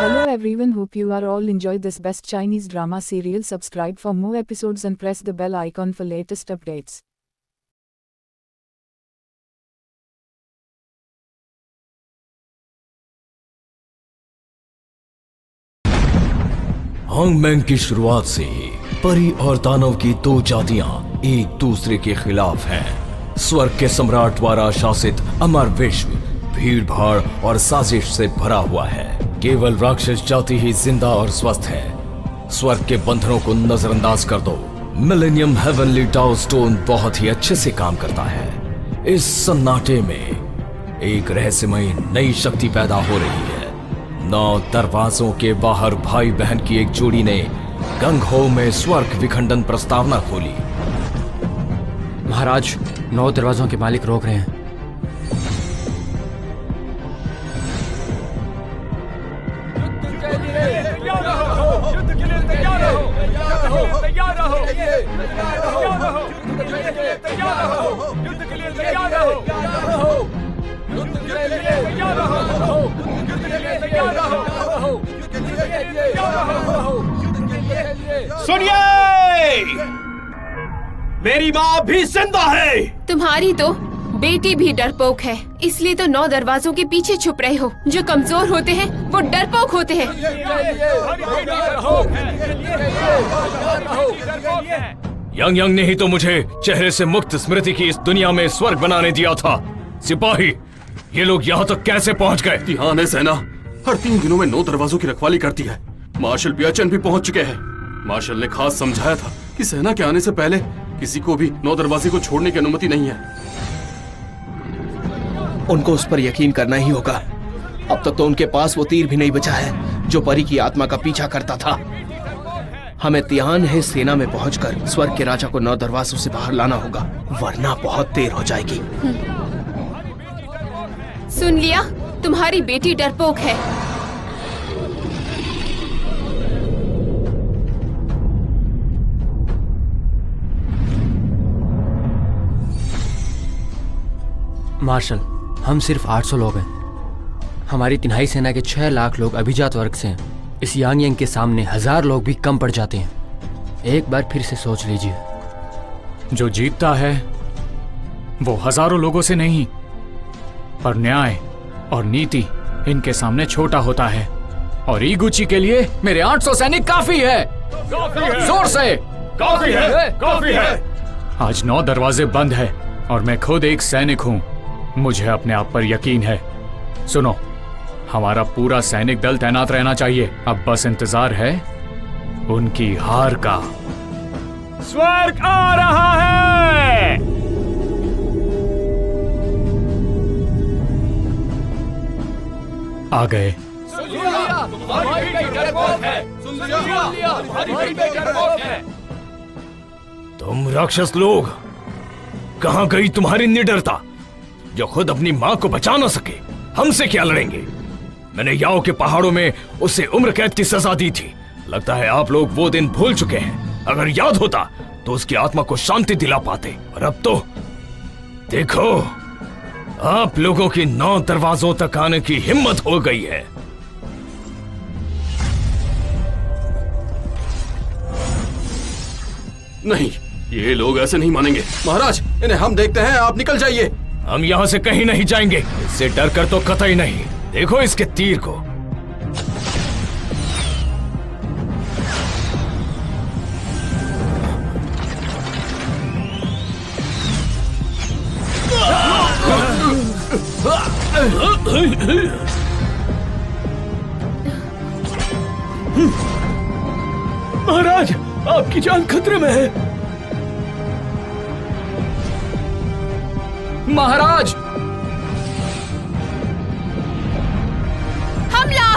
Hello everyone, hope you are all enjoy this best Chinese drama serial. Subscribe for more episodes and press the bell icon for latest updates. हांगमैंग की शुरुआत से ही परी और दानव की दो जातियां एक दूसरे के खिलाफ हैं। स्वर्ग के सम्राट द्वारा शासित अमर विश्व भीड़ भाड़ और साजिश से भरा हुआ है। केवल राक्षस जाति ही जिंदा और स्वस्थ है। स्वर्ग के बंधनों को नजरअंदाज कर दो। मिलेनियम हेवनली टाउ स्टोन बहुत ही अच्छे से काम करता है। इस सन्नाटे में एक रहस्यमयी नई शक्ति पैदा हो रही है। 9 दरवाजों के बाहर भाई बहन की एक जोड़ी ने गंगहो में स्वर्ग विखंडन प्रस्तावना खोली। महाराज, 9 दरवाजों के मालिक रोक रहे हैं। सुनिए, मेरी माँ भी जिंदा है। तुम्हारी तो बेटी भी डरपोक है, इसलिए तो 9 दरवाजों के पीछे छुप रहे हो। जो कमजोर होते हैं वो डरपोक होते हैं। यंग यंग ने ही तो मुझे चेहरे से मुक्त स्मृति की इस दुनिया में स्वर्ग बनाने दिया था। सिपाही, ये लोग यहाँ तक कैसे पहुँच गए? ध्यान है सेना, हर 3 दिनों में 9 दरवाजों की रखवाली करती है। मार्शल पियाचन भी पहुंच चुके हैं। मार्शल ने खास समझाया था कि सेना के आने से पहले किसी को भी 9 दरवाजे को छोड़ने की अनुमति नहीं है। उनको उस पर यकीन करना ही होगा। अब तक तो उनके पास वो तीर भी नहीं बचा है जो परी की आत्मा का पीछा करता था। हमें त्यान है सेना में पहुंचकर स्वर्ग के राजा को 9 दरवाजों से बाहर लाना होगा, वरना बहुत देर हो जाएगी। सुन लिया, तुम्हारी बेटी डरपोक है। मार्शल, हम सिर्फ 800 लोग हैं। हमारी तिहाई सेना के 6 लाख लोग अभिजात वर्ग से हैं। इस यांग यांग के सामने 1000 लोग भी कम पड़ जाते हैं। एक बार फिर से सोच लीजिए। जो जीतता है वो हजारों लोगों से नहीं, पर न्याय और नीति इनके सामने छोटा होता है। और ईगुची के लिए मेरे 800 सैनिक काफी है। जोर से काफी है, काफी है। आज 9 दरवाजे बंद है और मैं खुद एक सैनिक हूँ। मुझे अपने आप पर यकीन है। सुनो, हमारा पूरा सैनिक दल तैनात रहना चाहिए। अब बस इंतजार है उनकी हार का। स्वर्ग आ रहा है। आ गए। तुम राक्षस लोग, कहां गई तुम्हारी निडरता? जो खुद अपनी मां को बचा ना सके, हमसे क्या लड़ेंगे? मैंने याओ के पहाड़ों में उसे उम्र कैद की सजा दी थी। लगता है आप लोग वो दिन भूल चुके हैं। अगर याद होता तो उसकी आत्मा को शांति दिला पाते। और अब तो देखो, आप लोगों की 9 दरवाजों तक आने की हिम्मत हो गई है। नहीं, ये लोग ऐसे नहीं मानेंगे। महाराज, इन्हें हम देखते हैं, आप निकल जाइए। हम यहाँ से कहीं नहीं जाएंगे। इससे डर कर तो कतई नहीं। देखो इसके तीर को। महाराज, आपकी जान खतरे में है। महाराज, हमला!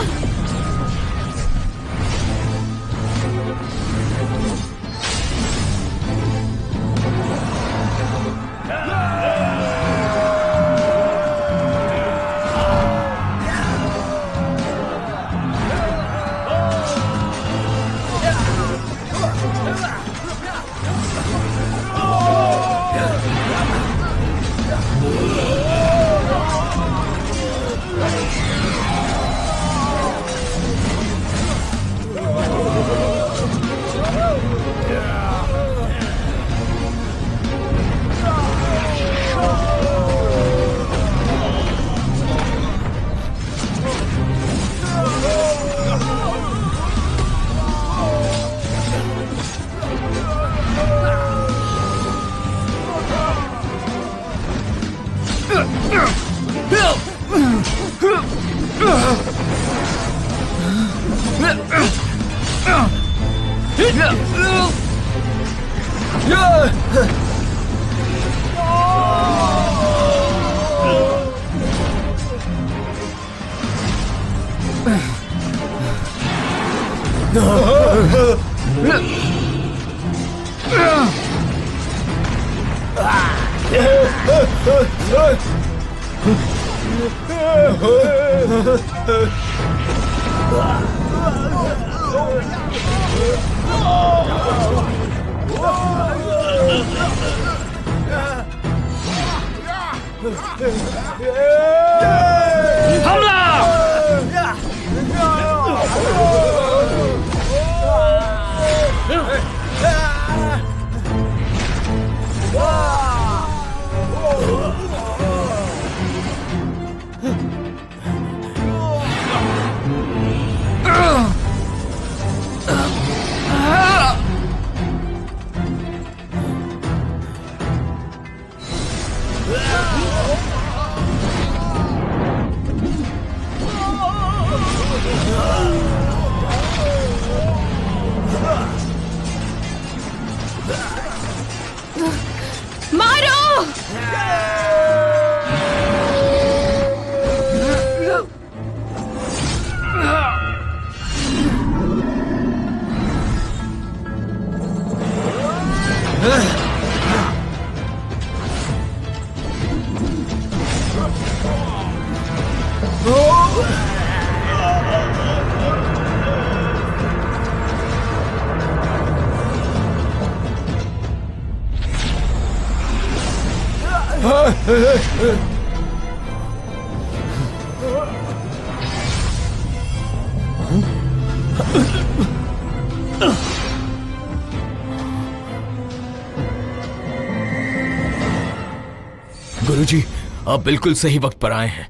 गुरुजी, आप बिल्कुल सही वक्त पर आए हैं।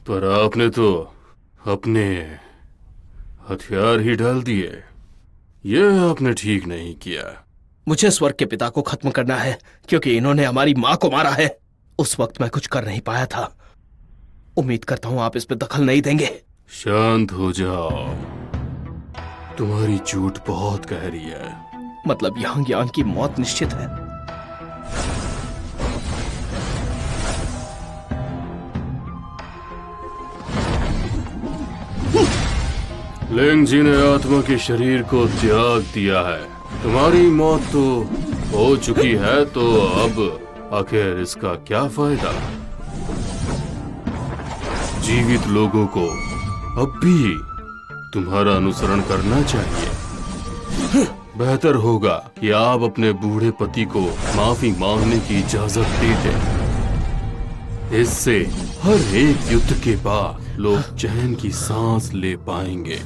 पर आपने तो अपने हथियार ही डाल दिए। यह आपने ठीक नहीं किया। मुझे स्वर्ग के पिता को खत्म करना है, क्योंकि इन्होंने हमारी माँ को मारा है। उस वक्त मैं कुछ कर नहीं पाया था। उम्मीद करता हूं आप इस पे दखल नहीं देंगे। शांत हो जाओ। तुम्हारी चोट बहुत गहरी है। मतलब यांग यांग की मौत निश्चित है? लिंग जी ने आत्मा के शरीर को त्याग दिया है। तुम्हारी मौत तो हो चुकी है, तो अब आखिर इसका क्या फायदा? जीवित लोगों को अब भी तुम्हारा अनुसरण करना चाहिए। बेहतर होगा कि आप अपने बूढ़े पति को माफी मांगने की इजाजत दे दें। इससे हर एक युद्ध के बाद लोग चैन की सांस ले पाएंगे।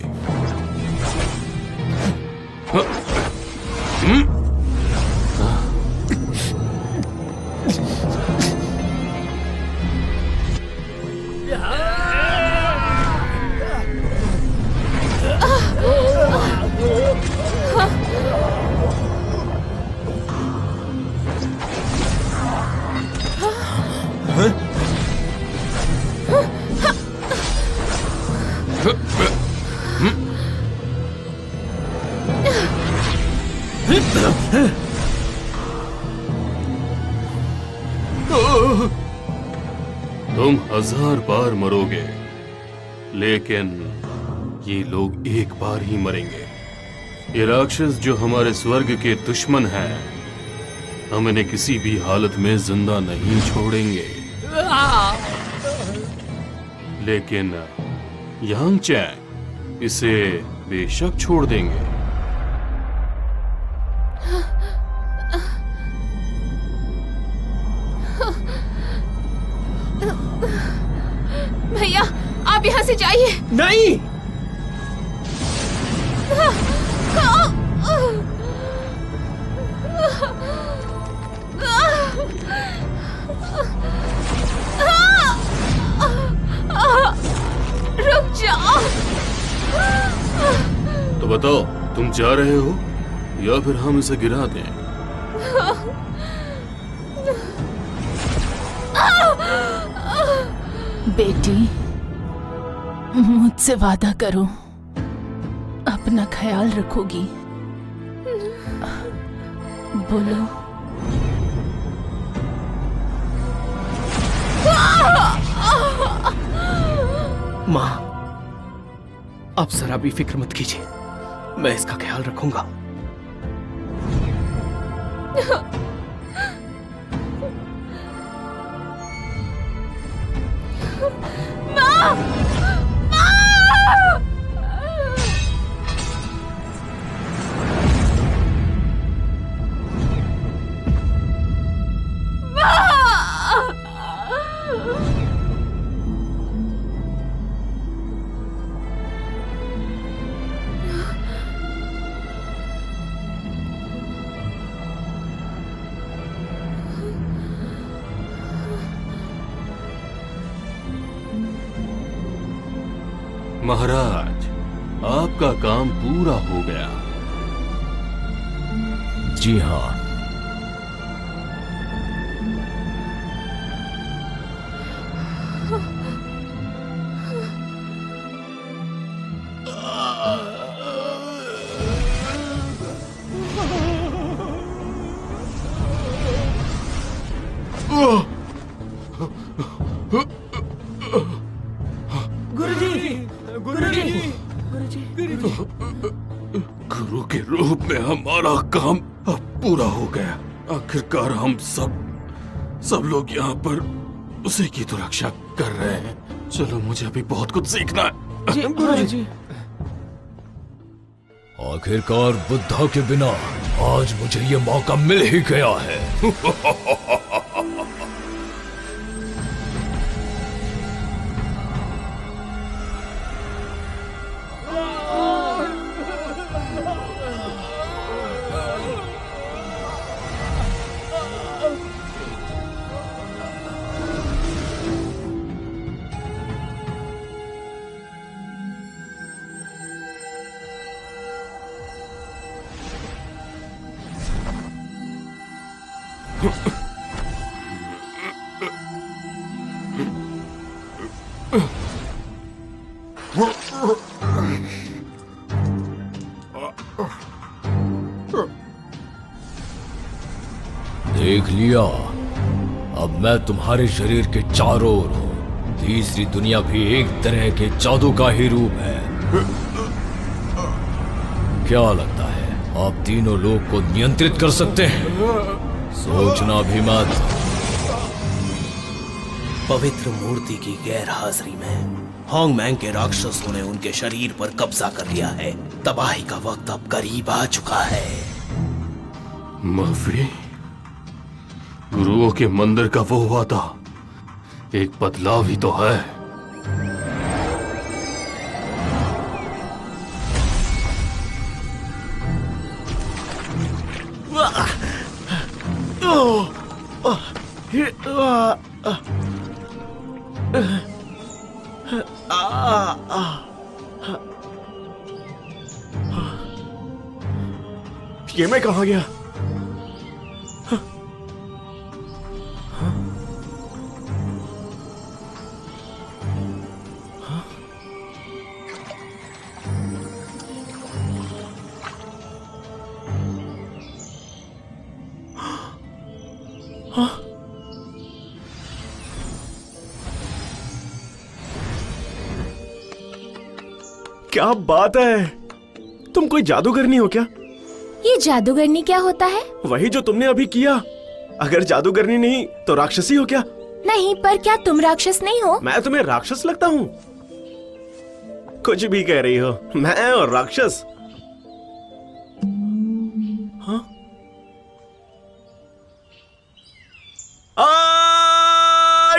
तुम 1000 बार मरोगे, लेकिन ये लोग एक बार ही मरेंगे। ये राक्षस जो हमारे स्वर्ग के दुश्मन हैं, हम इन्हें किसी भी हालत में जिंदा नहीं छोड़ेंगे। लेकिन यांग चैंग इसे बेशक छोड़ देंगे। भैया, आप यहाँ से जाइए। नहीं, रुक जाओ। तो बताओ, तुम जा रहे हो या फिर हम इसे गिरा दें? बेटी, मुझसे वादा करो, अपना ख्याल रखोगी। बोलो। माँ, आप जरा भी फिक्र मत कीजिए, मैं इसका ख्याल रखूंगा। महाराज, आपका काम पूरा हो गया। जी हाँ। गुरु के रूप में हमारा काम अब पूरा हो गया। आखिरकार हम सब लोग यहाँ पर उसी की तो रक्षा कर रहे हैं। चलो, मुझे अभी बहुत कुछ सीखना है। गुरुजी। आखिरकार बुद्धा के बिना आज मुझे ये मौका मिल ही गया है। देख लिया, अब मैं तुम्हारे शरीर के चारों ओर हूं। तीसरी दुनिया भी एक तरह के जादू का ही रूप है। क्या लगता है आप तीनों लोग को नियंत्रित कर सकते हैं? सोचना भी मत। पवित्र मूर्ति की गैर हाजिरी में होंगमैंग के राक्षसों ने उनके शरीर पर कब्जा कर लिया है। तबाही का वक्त अब करीब आ चुका है। माफी, गुरुओं के मंदिर का वो वादा एक बदलाव ही तो है। ये मैं कहाँ गया? क्या बात है, तुम कोई जादूगरनी हो क्या? ये जादूगरनी क्या होता है? वही जो तुमने अभी किया। अगर जादूगरनी नहीं तो राक्षसी हो क्या? नहीं, पर क्या तुम राक्षस नहीं हो? मैं तुम्हें राक्षस लगता हूँ? कुछ भी कह रही हो, मैं और राक्षस? हाँ?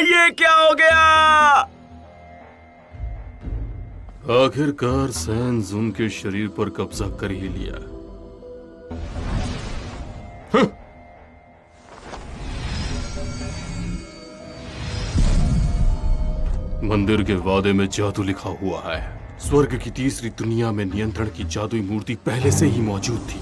ये क्या हो गया? आखिरकार सैन्स उनके शरीर पर कब्जा कर ही लिया। मंदिर के वादे में जादू लिखा हुआ है। स्वर्ग की तीसरी दुनिया में नियंत्रण की जादुई मूर्ति पहले से ही मौजूद थी।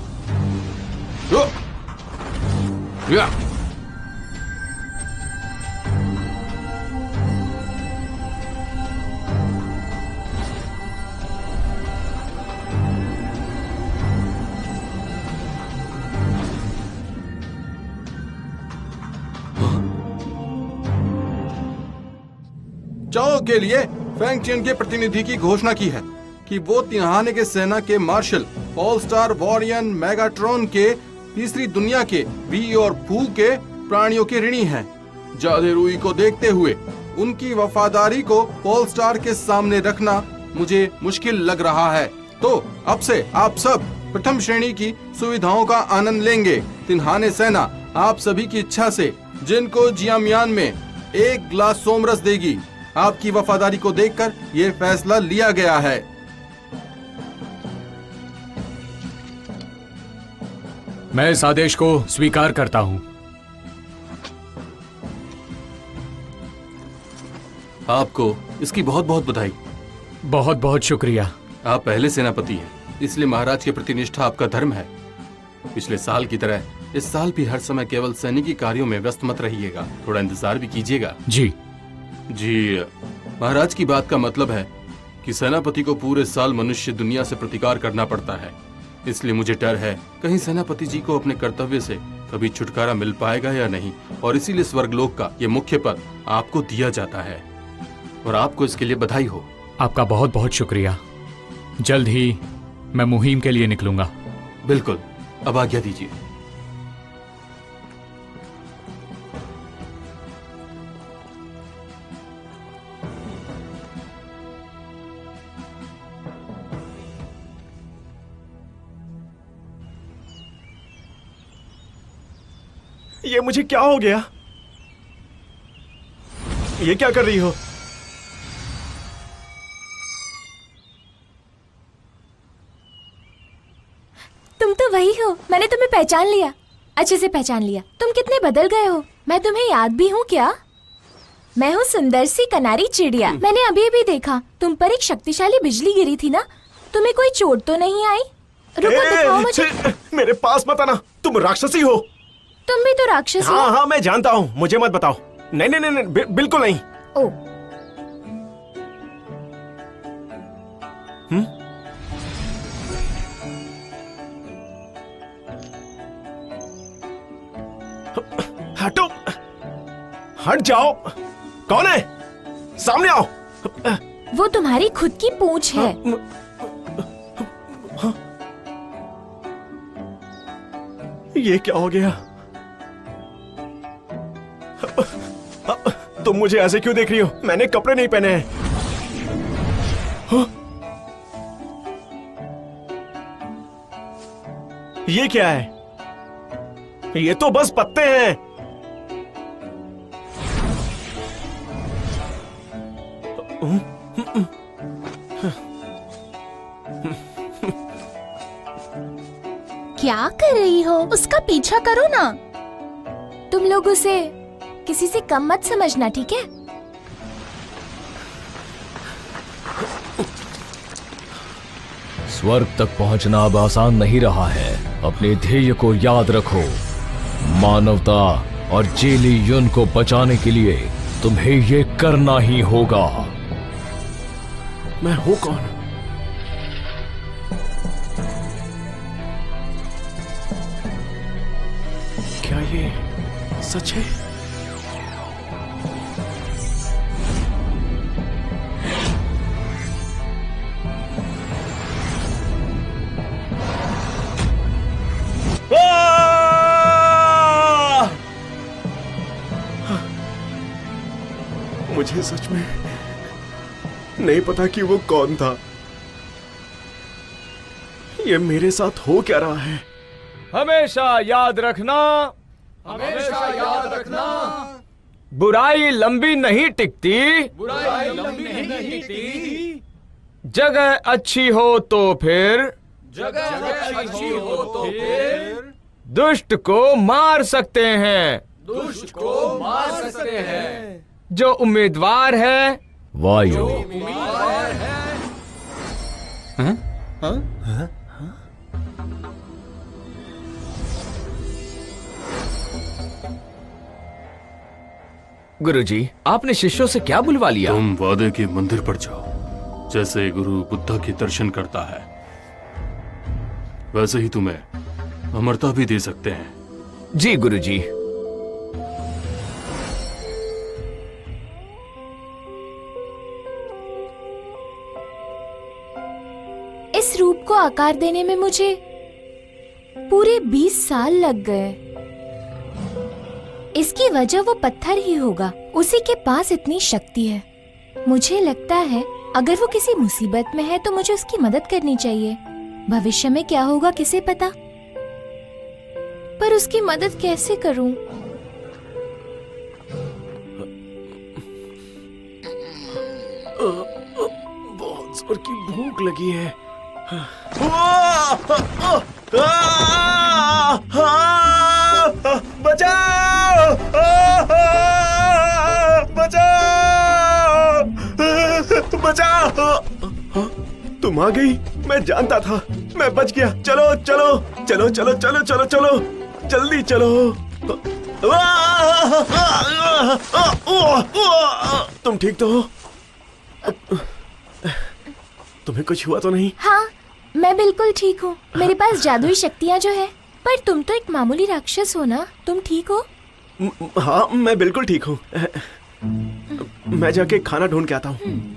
चाओ के लिए फेंग चिन के प्रतिनिधि की घोषणा की है कि वो तिहाने के सेना के मार्शल ऑल स्टार वॉरियन मेगाट्रॉन के तीसरी दुनिया के वी और फू के प्राणियों के ऋणी हैं। जादे रुई को देखते हुए उनकी वफादारी को पोल स्टार के सामने रखना मुझे मुश्किल लग रहा है। तो अब से आप सब प्रथम श्रेणी की सुविधाओं का आनंद लेंगे। तिन्हाने सेना आप सभी की इच्छा से जिनको जियामियान में 1 गिलास सोमरस देगी। आपकी वफादारी को देखकर ये फैसला लिया गया है। मैं इस आदेश को स्वीकार करता हूँ। आपको इसकी बहुत बहुत बधाई। बहुत बहुत शुक्रिया। आप पहले सेनापति हैं, इसलिए महाराज के प्रति निष्ठा आपका धर्म है। पिछले साल की तरह इस साल भी हर समय केवल सैनिकी कार्यों में व्यस्त मत रहिएगा, थोड़ा इंतजार भी कीजिएगा। जी जी, महाराज की बात का मतलब है कि सेनापति को पूरे साल मनुष्य दुनिया से प्रतिकार करना पड़ता है। इसलिए मुझे डर है कहीं सेनापति जी को अपने कर्तव्य से कभी छुटकारा मिल पाएगा या नहीं, और इसीलिए स्वर्गलोक का ये मुख्य पद आपको दिया जाता है और आपको इसके लिए बधाई हो। आपका बहुत बहुत शुक्रिया। जल्द ही मैं मुहिम के लिए निकलूंगा। बिल्कुल, अब आज्ञा दीजिए। ये मुझे क्या हो गया? ये क्या कर रही हो? तुम तो वही हो, मैंने तुम्हें पहचान लिया, अच्छे से पहचान लिया। तुम कितने बदल गए हो, मैं तुम्हें याद भी हूँ क्या? मैं हूँ सुंदर सी कनारी चिड़िया। मैंने अभी अभी देखा तुम पर एक शक्तिशाली बिजली गिरी थी ना, तुम्हें कोई चोट तो नहीं आई? रुको, दिखाओ मुझे। मेरे पास मत आना, तुम राक्षसी हो। तुम भी तो राक्षस हो। हाँ, मैं जानता हूँ, मुझे मत बताओ। नहीं नहीं नहीं, बिल्कुल नहीं। ओ, हटो, हट जाओ। कौन है? सामने आओ। वो तुम्हारी खुद की पूंछ है। ये क्या हो गया? तुम मुझे ऐसे क्यों देख रही हो? मैंने कपड़े नहीं पहने हैं। ये क्या है? ये तो बस पत्ते हैं। क्या कर रही हो? उसका पीछा करो ना। तुम लोग उसे किसी से कम मत समझना, ठीक है? स्वर्ग तक पहुंचना अब आसान नहीं रहा है। अपने ध्येय को याद रखो। मानवता और जेली युन को बचाने के लिए तुम्हें ये करना ही होगा। मैं हूं कौन? क्या ये सच है? मुझे सच में नहीं पता कि वो कौन था। ये मेरे साथ हो क्या रहा है? हमेशा याद रखना, बुराई लंबी नहीं टिकती, जगह अच्छी हो तो फिर दुष्ट को मार सकते हैं। जो उम्मीदवार है वायु। गुरुजी, आपने शिष्यों से क्या बुलवा लिया? तुम वादे के मंदिर पर जाओ। जैसे गुरु बुद्धा के दर्शन करता है, वैसे ही तुम्हें अमरता भी दे सकते हैं। जी गुरुजी। इस रूप को आकार देने में मुझे पूरे 20 साल लग गए। इसकी वजह वो पत्थर ही होगा, उसी के पास इतनी शक्ति है। मुझे लगता है अगर वो किसी मुसीबत में है तो मुझे उसकी मदद करनी चाहिए। भविष्य में क्या होगा किसे पता, पर उसकी मदद कैसे करूं? बहुत जोर की भूख लगी है। बचाओ! बचाओ! बचाओ! तुम आ गई, मैं जानता था, मैं बच गया। चलो चलो चलो चलो चलो चलो चलो, जल्दी चलो। तुम ठीक तो हो? तुम्हें कुछ हुआ तो नहीं? हाँ, मैं बिल्कुल ठीक हूँ। मेरे पास जादुई शक्तियाँ जो है। पर तुम तो एक मामूली राक्षस हो ना, तुम ठीक हो? हाँ, मैं बिल्कुल ठीक हूँ। मैं जाके खाना ढूंढ के आता हूँ।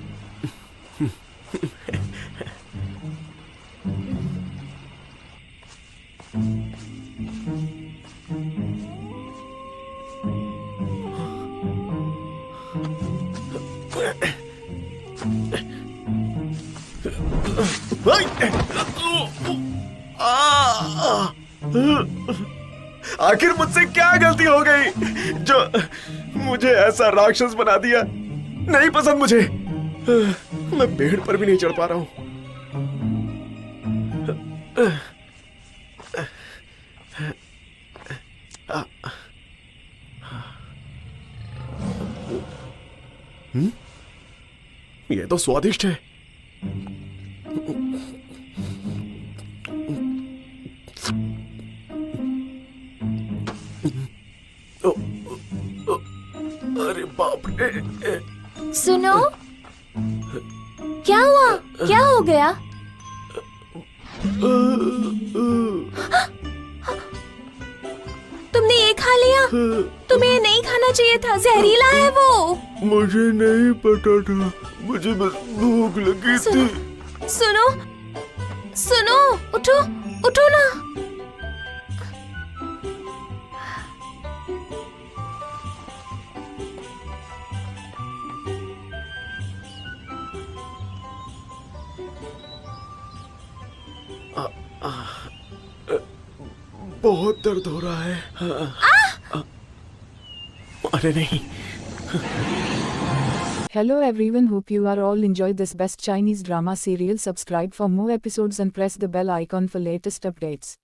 आखिर मुझसे क्या गलती हो गई जो मुझे ऐसा राक्षस बना दिया? नहीं पसंद मुझे। मैं पेड़ पर भी नहीं चढ़ पा रहा हूं। ये तो स्वादिष्ट है। अरे बाप रे! सुनो, क्या हुआ? क्या हो गया? तुमने ये खा लिया? तुम्हें ये नहीं खाना चाहिए था, जहरीला है वो। मुझे नहीं पता था, मुझे बस भूख लगी थी। सुनो सुनो, उठो उठो ना। बहुत दर्द हो रहा है। अरे नहीं। Hello everyone, hope you are all enjoy this best Chinese drama serial. Subscribe for more episodes and press the bell icon for latest updates.